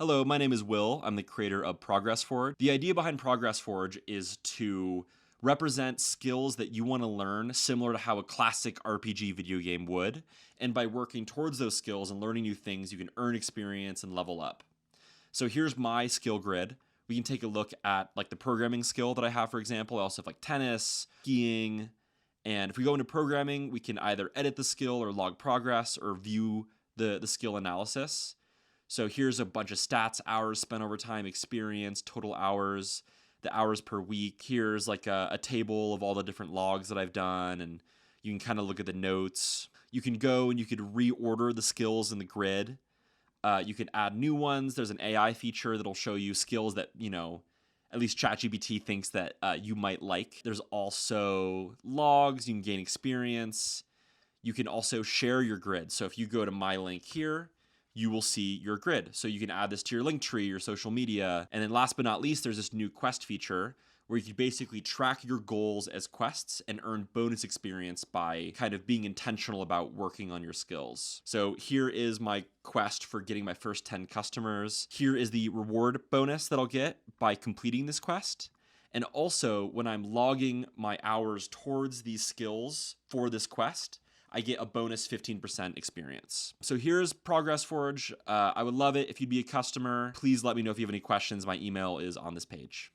Hello, my name is Will. I'm the creator of Progress Forge. The idea behind Progress Forge is to represent skills that you want to learn similar to how a classic RPG video game would. And by working towards those skills and learning new things, you can earn experience and level up. So here's my skill grid. We can take a look at like the programming skill that I have, for example. I also have like tennis, skiing. And if we go into programming, we can either edit the skill or log progress or view the skill analysis. So here's a bunch of stats, hours spent over time, experience, total hours, the hours per week. Here's like a table of all the different logs that I've done, and you can kind of look at the notes. You can go and you could reorder the skills in the grid. You can add new ones. There's an AI feature that'll show you skills that, at least ChatGPT thinks that you might like. There's also logs. You can gain experience. You can also share your grid. So if you go to my link here, you will see your grid. So you can add this to your link tree, your social media. And then last but not least, there's this new quest feature where you can basically track your goals as quests and earn bonus experience by kind of being intentional about working on your skills. So here is my quest for getting my first 10 customers. Here is the reward bonus that I'll get by completing this quest. And also, when I'm logging my hours towards these skills for this quest, I get a bonus 15% experience. So here's Progress Forge. I would love it if you'd be a customer. Please let me know if you have any questions. My email is on this page.